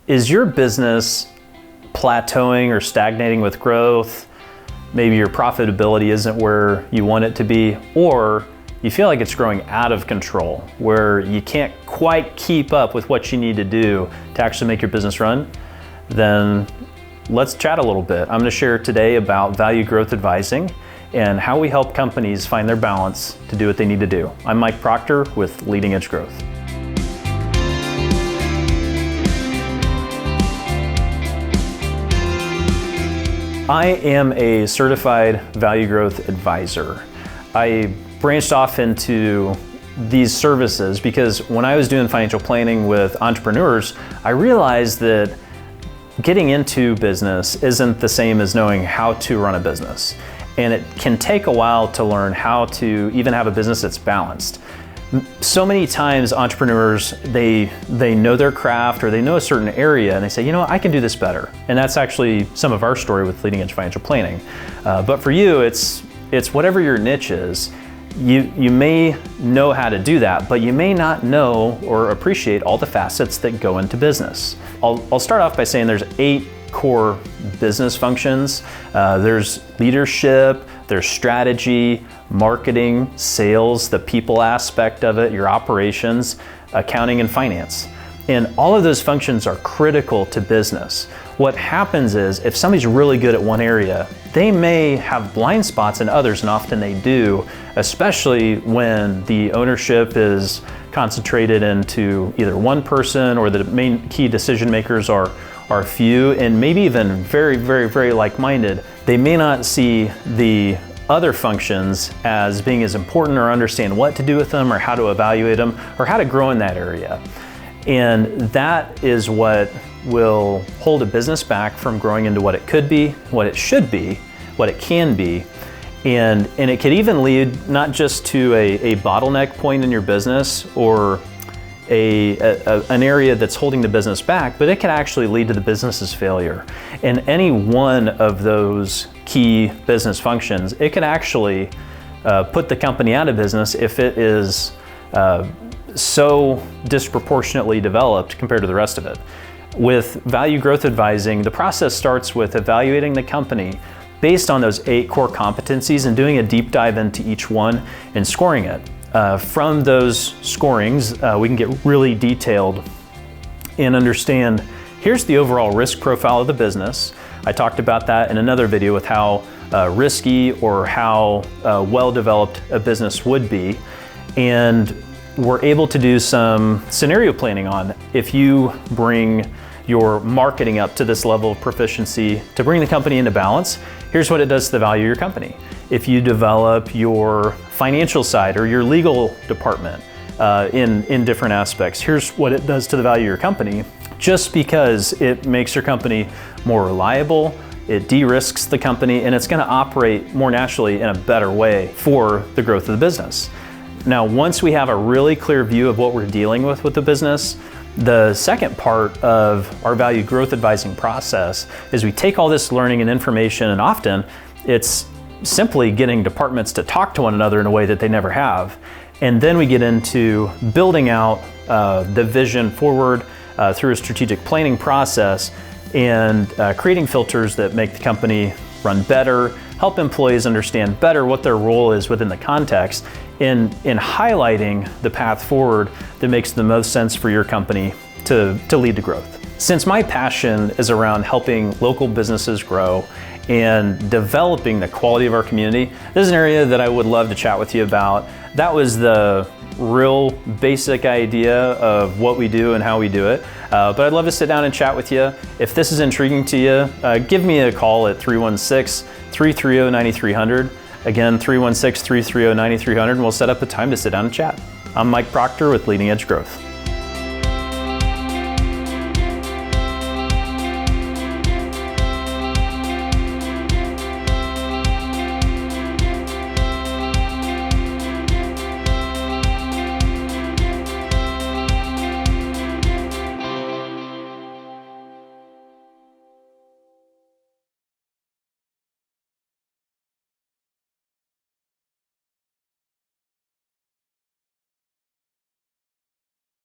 Is your business plateauing or stagnating with growth? Maybe your profitability isn't where you want it to be, or you feel like it's growing out of control, where you can't quite keep up with what you need to do to actually make your business run. Then let's chat a little bit. I'm going to share today about value growth advising and how we help companies find their balance to do what they need to do. I'm Mike Proctor with Leading Edge Growth. I am a certified value growth advisor. I branched off into these services because when I was doing financial planning with entrepreneurs, I realized that getting into business isn't the same as knowing how to run a business. And it can take a while to learn how to even have a business that's balanced. So many times entrepreneurs, they know their craft or they know a certain area and they say, you know, I can do this better. And that's actually some of our story with Leading Edge Financial Planning. But for you, it's whatever your niche is. You may know how to do that, but you may not know or appreciate all the facets that go into business. I'll start off by saying there's 8 core business functions. There's leadership, there's strategy, marketing, sales, the people aspect of it, your operations, accounting, and finance. And all of those functions are critical to business. What happens is if somebody's really good at one area, they may have blind spots in others, and often they do, especially when the ownership is concentrated into either one person or the main key decision makers are few and maybe even very, very, very like-minded. They may not see the other functions as being as important or understand what to do with them or how to evaluate them or how to grow in that area. And that is what will hold a business back from growing into what it could be, what it should be, what it can be. And it could even lead not just to a bottleneck point in your business or an area that's holding the business back, but it can actually lead to the business's failure. And any one of those key business functions, it can actually put the company out of business if it is so disproportionately developed compared to the rest of it. With value growth advising, the process starts with evaluating the company based on those 8 core competencies and doing a deep dive into each one and scoring it. From those scorings, we can get really detailed and understand, here's the overall risk profile of the business. I talked about that in another video with how risky or how well-developed a business would be. And we're able to do some scenario planning on if you bring your marketing up to this level of proficiency to bring the company into balance, here's what it does to the value of your company. If you develop your financial side or your legal department in different aspects, here's what it does to the value of your company. Just because it makes your company more reliable, it de-risks the company, and it's going to operate more naturally in a better way for the growth of the business. Now, once we have a really clear view of what we're dealing with the business, the second part of our value growth advising process is we take all this learning and information, and often it's simply getting departments to talk to one another in a way that they never have. And then we get into building out the vision forward through a strategic planning process and creating filters that make the company run better, help employees understand better what their role is within the context, in highlighting the path forward that makes the most sense for your company to lead to growth. Since my passion is around helping local businesses grow and developing the quality of our community, this is an area that I would love to chat with you about. That was the real basic idea of what we do and how we do it. But I'd love to sit down and chat with you. If this is intriguing to you, give me a call at 316-330-9300. Again, 316-330-9300, and we'll set up a time to sit down and chat. I'm Mike Proctor with Leading Edge Growth.